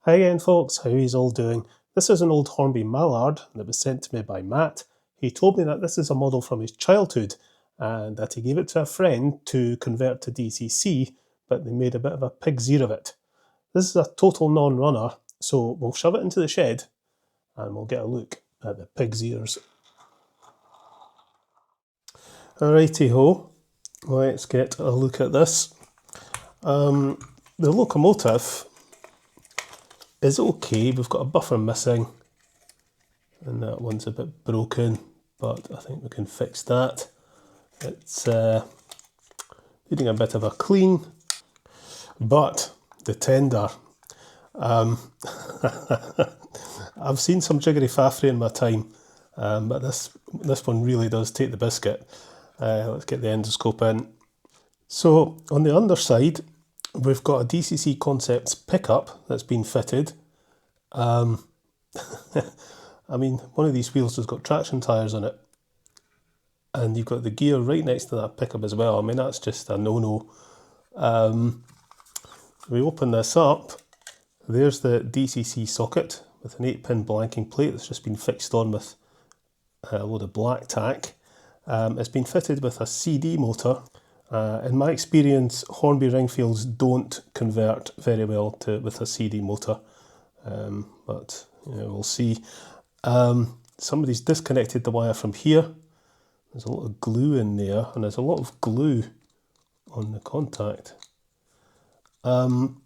Hi again folks, how is all doing? This is an old Hornby Mallard that was sent to me by Matt. He told me that this is a model from his childhood and that he gave it to a friend to convert to DCC, but they made a bit of a pig's ear of it. This is a total non-runner, so we'll shove it into the shed and we'll get a look at the pig's ears. Alrighty ho, let's get a look at this. The locomotive is okay. We've got a buffer missing and that one's a bit broken, but I think we can fix that. It's needing a bit of a clean, but the tender, I've seen some jiggery faffrey in my time, but this one really does take the biscuit. Let's get the endoscope in. So on the underside, we've got a DCC Concepts pickup that's been fitted. I mean, one of these wheels has got traction tyres on it, and you've got the gear right next to that pickup as well. I mean, that's just a no-no. We open this up, there's the DCC socket with an 8-pin blanking plate that's just been fixed on with a load of black tack. It's been fitted with a CD motor. In my experience, Hornby Ringfields don't convert very well with a CD motor, but we'll see. Somebody's disconnected the wire from here. There's a lot of glue in there, and there's a lot of glue on the contact. And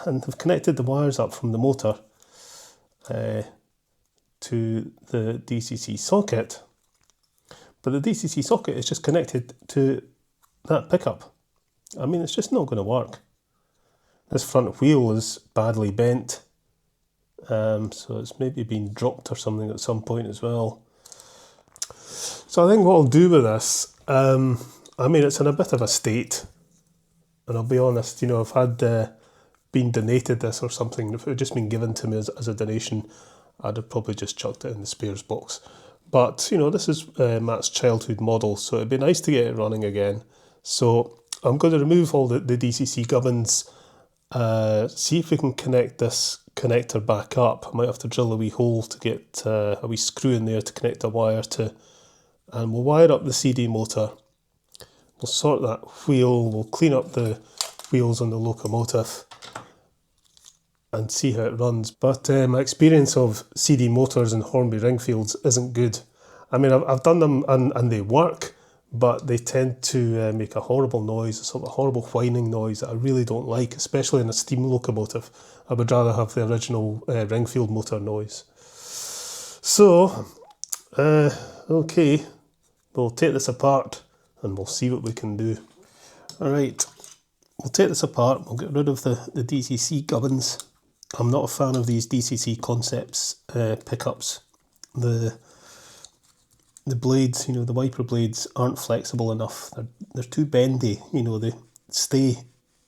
they've connected the wires up from the motor to the DCC socket, but the DCC socket is just connected to that pickup. I mean, it's just not going to work. This front wheel is badly bent, so it's maybe been dropped or something at some point as well. So I think what I'll do with this, I mean, it's in a bit of a state, and I'll be honest, I've had been donated this or something. If it had just been given to me as a donation, I'd have probably just chucked it in the spares box. But this is Matt's childhood model, so it'd be nice to get it running again. So I'm going to remove all the DCC gubbins, see if we can connect this connector back up. I might have to drill a wee hole to get a wee screw in there to connect a wire to, and we'll wire up the CD motor. We'll sort that wheel, we'll clean up the wheels on the locomotive and see how it runs. But my experience of CD motors and Hornby Ringfields isn't good. I mean, I've done them and they work, but they tend to make a horrible noise, a sort of horrible whining noise that I really don't like, especially in a steam locomotive. I would rather have the original Ringfield motor noise. So, okay, we'll take this apart and we'll see what we can do. Alright, we'll take this apart, we'll get rid of the DCC gubbins. I'm not a fan of these DCC Concepts pickups. The blades, the wiper blades aren't flexible enough. They're too bendy, they stay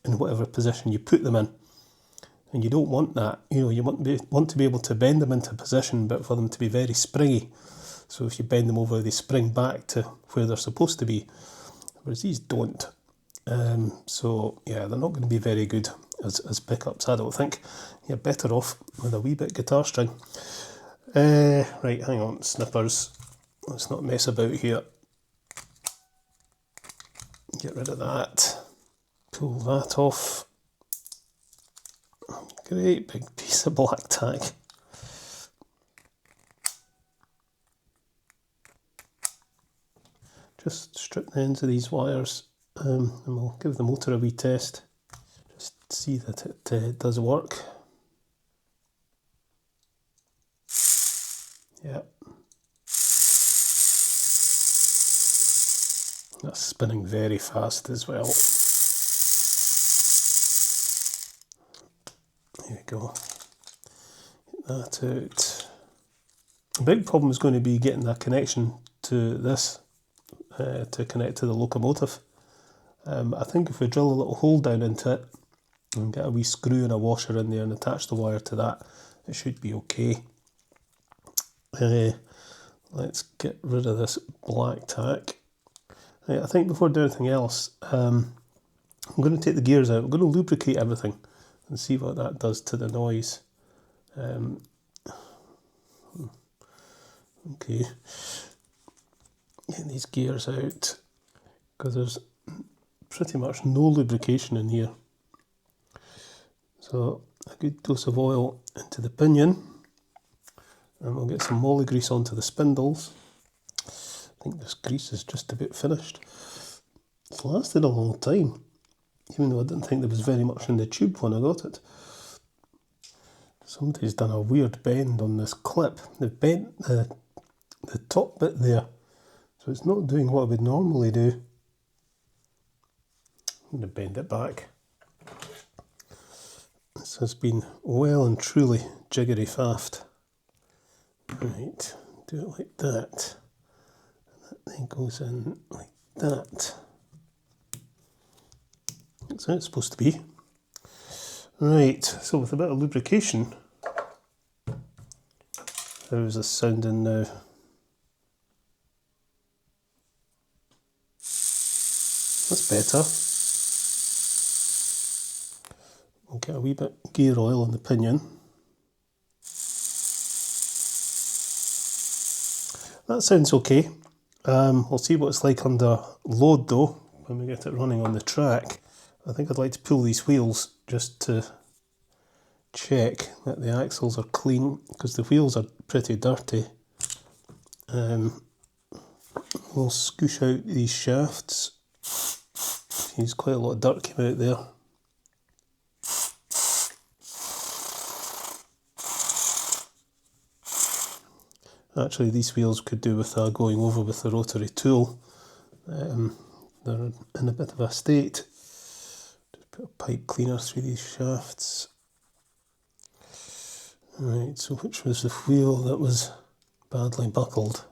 in whatever position you put them in. And you don't want that, you want to be able to bend them into position, but for them to be very springy. So if you bend them over, they spring back to where they're supposed to be, whereas these don't. So yeah, they're not going to be very good as pickups, I don't think. You're better off with a wee bit guitar string. Right, hang on, snippers. Let's not mess about here. Get rid of that. Pull that off. Great big piece of black tack. Just strip the ends of these wires and we'll give the motor a wee test. Just see that it does work. Yeah. That's spinning very fast as well. There we go. Get that out. The big problem is going to be getting that connection to this to connect to the locomotive. I think if we drill a little hole down into it and get a wee screw and a washer in there and attach the wire to that, it should be okay. Let's get rid of this black tack. Right, I think before doing anything else, I'm going to take the gears out. I'm going to lubricate everything and see what that does to the noise. Okay, get these gears out because there's pretty much no lubrication in here. So a good dose of oil into the pinion, and we'll get some moly grease onto the spindles. I think this grease is just about finished. It's lasted a long time, even though I didn't think there was very much in the tube when I got it. Somebody's done a weird bend on this clip. They've bent the top bit there, so it's not doing what it would normally do. I'm going to bend it back. This has been well and truly jiggery faffed. Right, do it like that. And that then goes in like that. That's how it's supposed to be. Right, so with a bit of lubrication, how's this sounding now? That's better. We'll get a wee bit of gear oil on the pinion. That sounds okay. We'll see what it's like under load though, when we get it running on the track. I think I'd like to pull these wheels just to check that the axles are clean, because the wheels are pretty dirty. We'll scoosh out these shafts. There's quite a lot of dirt came out there. Actually, these wheels could do with going over with the rotary tool. They're in a bit of a state. Just put a pipe cleaner through these shafts. Right, so which was the wheel that was badly buckled?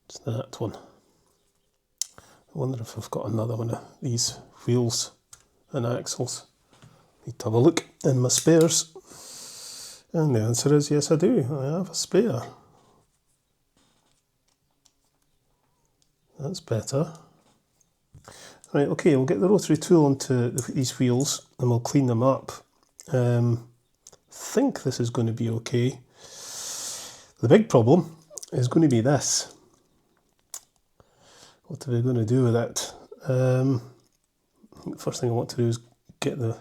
It's that one. I wonder if I've got another one of these wheels and axles. Need to have a look in my spares. And the answer is yes, I do. I have a spare. That's better. Right, okay, we'll get the rotary tool onto these wheels and we'll clean them up. I think this is going to be okay. The big problem is going to be this. What are we going to do with it? I think the first thing I want to do is get the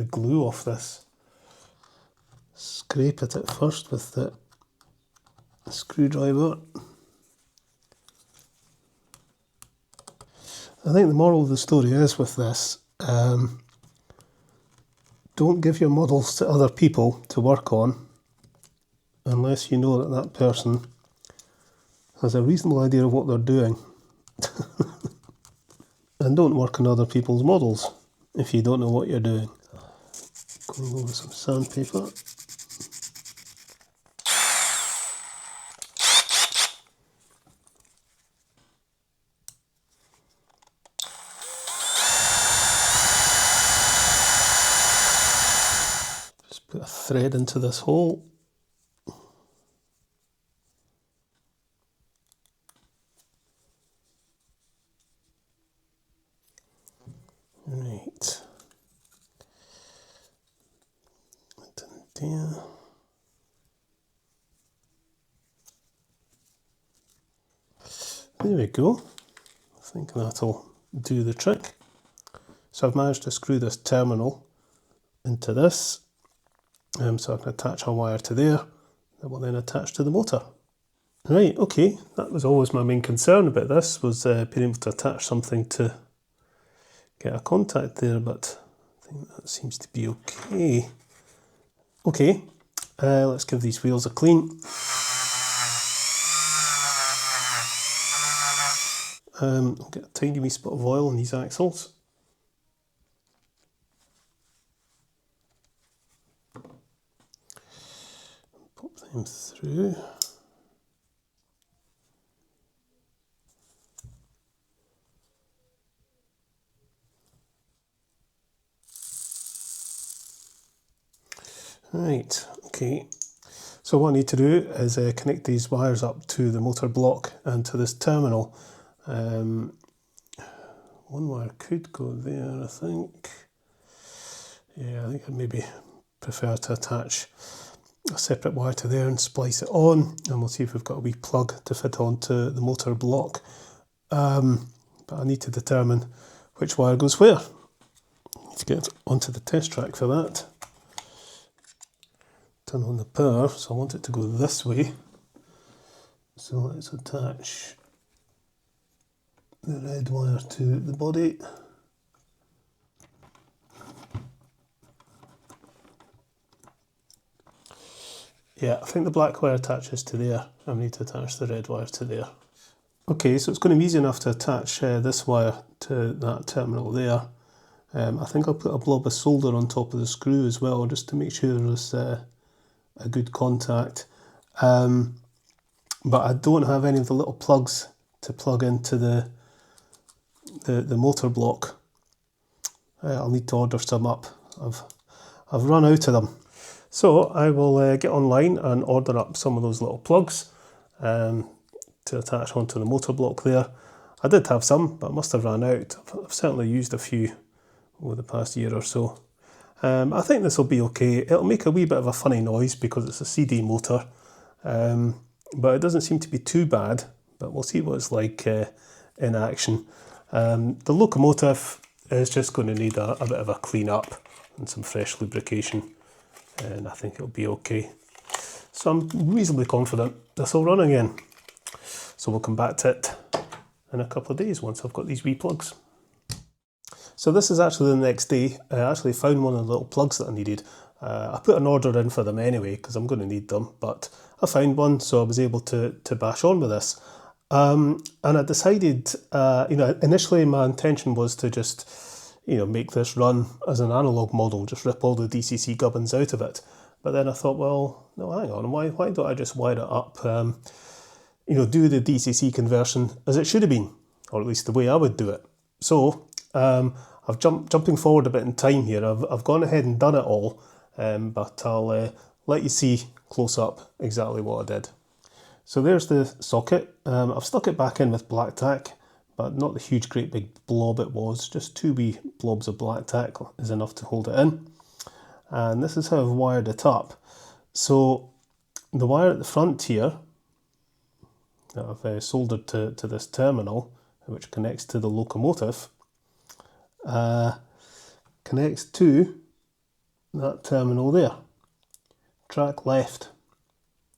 glue off this. Scrape it at first with the screwdriver. I think the moral of the story is with this, don't give your models to other people to work on unless you know that that person has a reasonable idea of what they're doing. And don't work on other people's models if you don't know what you're doing. Going over some sandpaper. Just put a thread into this hole. Right. There. There we go. I think that'll do the trick. So I've managed to screw this terminal into this, so I can attach a wire to there that will then attach to the motor. Right, okay, that was always my main concern about this, was being able to attach something to get a contact there, but I think that seems to be okay. Okay, let's give these wheels a clean. I'll get a tiny wee spot of oil on these axles. Pop them through. Right, okay. So what I need to do is connect these wires up to the motor block and to this terminal. One wire could go there, I think. Yeah, I think I maybe prefer to attach a separate wire to there and splice it on, and we'll see if we've got a wee plug to fit onto the motor block. But I need to determine which wire goes where. I need to get onto the test track for that. Turn on the power, so I want it to go this way. So let's attach the red wire to the body. Yeah, I think the black wire attaches to there. I need to attach the red wire to there. Okay, so it's going to be easy enough to attach this wire to that terminal there. I think I'll put a blob of solder on top of the screw as well, just to make sure there's a good contact. But I don't have any of the little plugs to plug into the motor block. I'll need to order some up. I've run out of them. So I will get online and order up some of those little plugs to attach onto the motor block there. I did have some, but I must have run out. I've certainly used a few over the past year or so. I think this will be okay. It'll make a wee bit of a funny noise because it's a CD motor, but it doesn't seem to be too bad, but we'll see what it's like in action. The locomotive is just going to need a bit of a clean up and some fresh lubrication, and I think it'll be okay. So I'm reasonably confident this will run again. So we'll come back to it in a couple of days once I've got these wee plugs. So this is actually the next day. I actually found one of the little plugs that I needed. I put an order in for them anyway because I'm going to need them, but I found one, so I was able to bash on with this. And I decided, initially my intention was to just, make this run as an analog model, just rip all the DCC gubbins out of it. But then I thought, well, no, hang on, why don't I just wire it up, do the DCC conversion as it should have been, or at least the way I would do it. So I've jumping forward a bit in time here. I've gone ahead and done it all, but I'll let you see close up exactly what I did. So there's the socket. I've stuck it back in with black tack, but not the huge great big blob it was. Just 2 wee blobs of black tack is enough to hold it in. And this is how I've wired it up. So the wire at the front here that I've soldered to this terminal, which connects to the locomotive, connects to that terminal there, track left,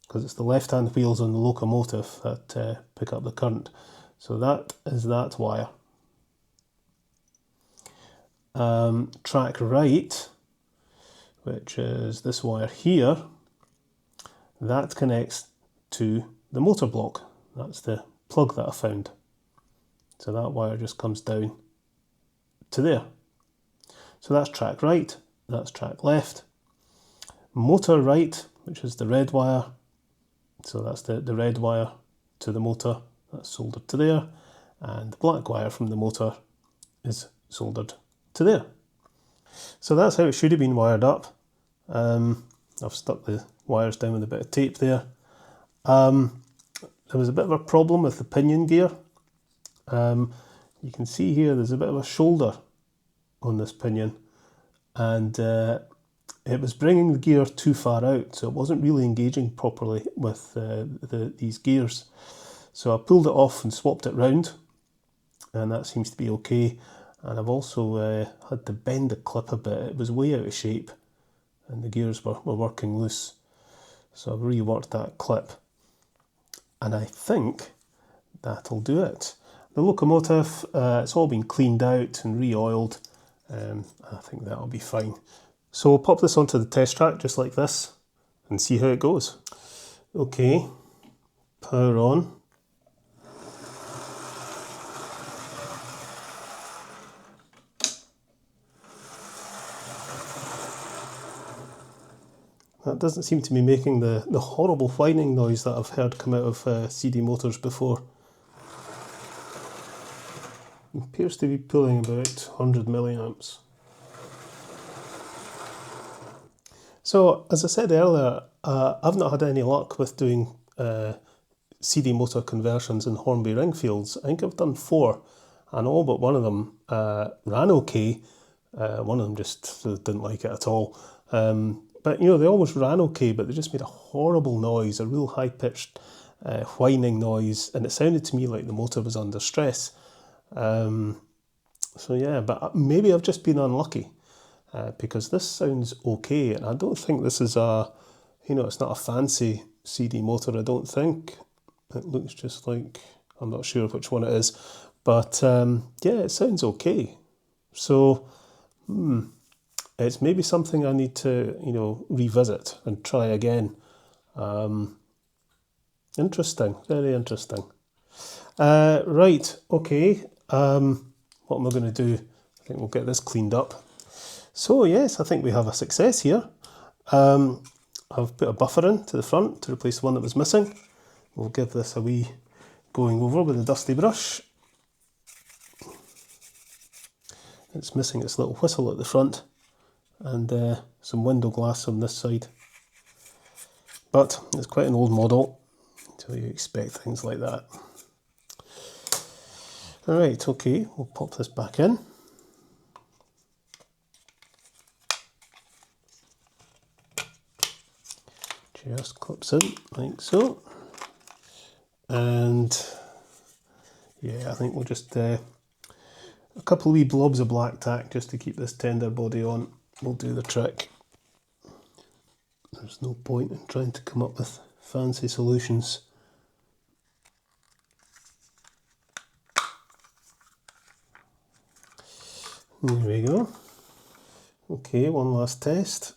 because it's the left-hand wheels on the locomotive that pick up the current. So that is that wire. Track right, which is this wire here, that connects to the motor block. That's the plug that I found. So that wire just comes down to there. So that's track right, that's track left. Motor right, which is the red wire. So that's the red wire to the motor, that's soldered to there. And the black wire from the motor is soldered to there. So that's how it should have been wired up. I've stuck the wires down with a bit of tape there. There was a bit of a problem with the pinion gear. You can see here there's a bit of a shoulder on this pinion, and it was bringing the gear too far out, so it wasn't really engaging properly with these gears. So I pulled it off and swapped it round, and that seems to be okay. And I've also had to bend the clip a bit. It was way out of shape and the gears were working loose. So I've reworked that clip, and I think that'll do it. The locomotive, it's all been cleaned out and re-oiled. I think that'll be fine. So we'll pop this onto the test track just like this and see how it goes. Okay, power on. That doesn't seem to be making the horrible whining noise that I've heard come out of CD motors before. It appears to be pulling about 100 milliamps. So, as I said earlier, I've not had any luck with doing CD motor conversions in Hornby ring fields. I think I've done 4, and all but one of them ran okay. One of them just didn't like it at all. But you know, they always ran okay, but they just made a horrible noise, a real high-pitched whining noise, and it sounded to me like the motor was under stress. So yeah, but maybe I've just been unlucky, because this sounds okay, and I don't think this is a, you know, it's not a fancy CD motor, I don't think. It looks just like, I'm not sure which one it is, but yeah, it sounds okay. So, it's maybe something I need to, you know, revisit and try again. Interesting, very interesting. Right, okay. What am I going to do? I think we'll get this cleaned up. So yes, I think we have a success here. I've put a buffer in to the front to replace the one that was missing. We'll give this a wee going over with a dusty brush. It's missing its little whistle at the front, and some window glass on this side. But it's quite an old model, so you expect things like that. Alright, okay, we'll pop this back in. Just clips in, like so. And yeah, I think we'll just, a couple of wee blobs of black tack just to keep this tender body on will do the trick. There's no point in trying to come up with fancy solutions. There we go. Okay, one last test.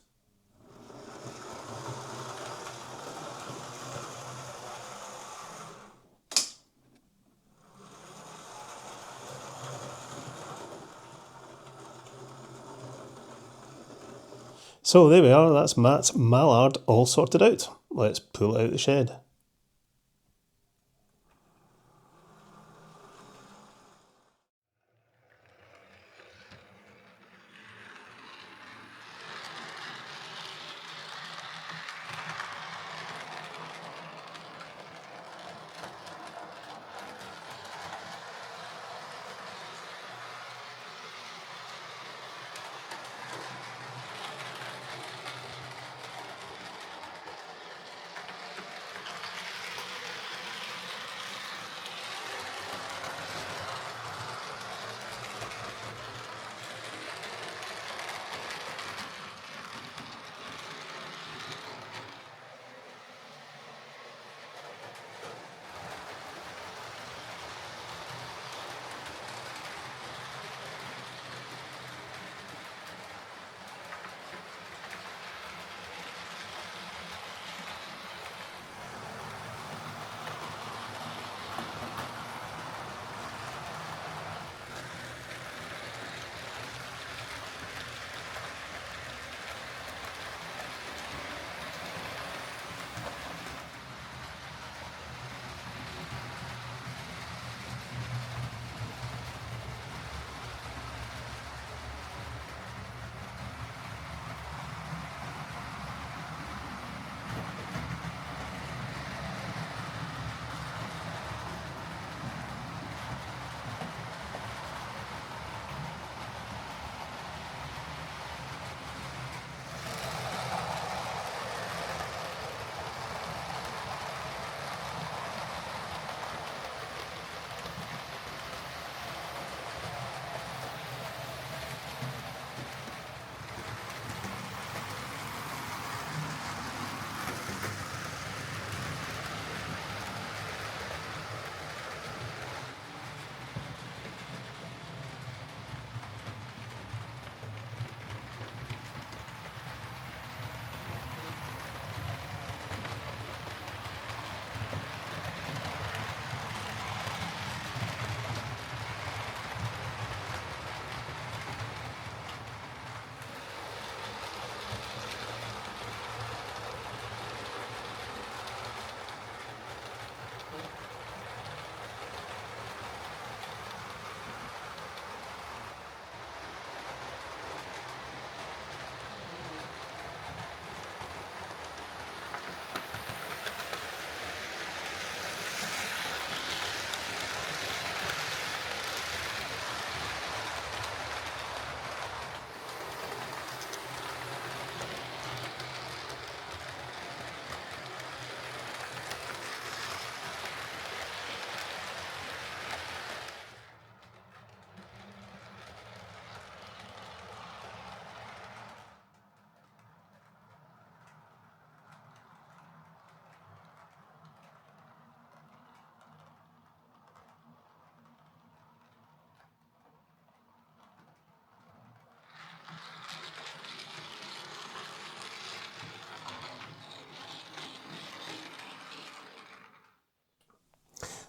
So there we are, that's Matt's Mallard all sorted out. Let's pull it out the shed.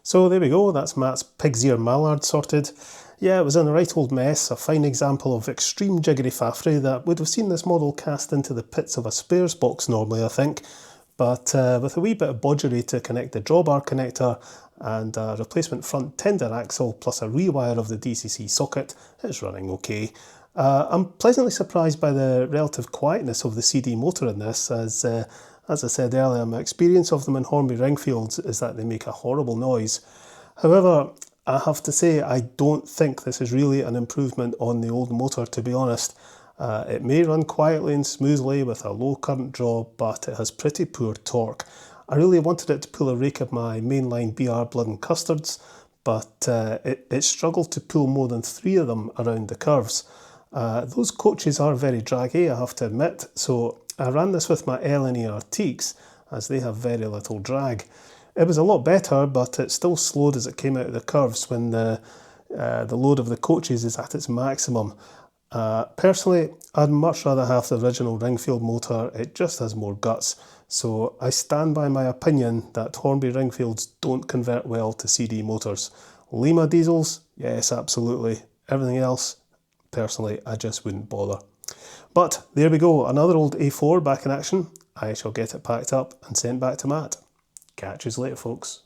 So there we go, that's Matt's pig's ear Mallard sorted. Yeah, it was in a right old mess, a fine example of extreme jiggery faffery that would have seen this model cast into the pits of a spares box normally, I think. But with a wee bit of bodgery to connect the drawbar connector and a replacement front tender axle plus a rewire of the DCC socket, it's running okay. I'm pleasantly surprised by the relative quietness of the CD motor in this, as I said earlier, my experience of them in Hornby Ringfields is that they make a horrible noise. However, I have to say I don't think this is really an improvement on the old motor, to be honest. It may run quietly and smoothly with a low current draw, but it has pretty poor torque. I really wanted it to pull a rake of my mainline BR Blood and Custards, but it struggled to pull more than 3 of them around the curves. Those coaches are very draggy, I have to admit, so I ran this with my LNER Teaks, as they have very little drag. It was a lot better, but it still slowed as it came out of the curves when the load of the coaches is at its maximum. Personally, I'd much rather have the original Ringfield motor, it just has more guts. So I stand by my opinion that Hornby Ringfields don't convert well to CD motors. Lima diesels, yes, absolutely. Everything else, personally, I just wouldn't bother. But there we go, another old A4 back in action. I shall get it packed up and sent back to Matt. Catch you later, folks.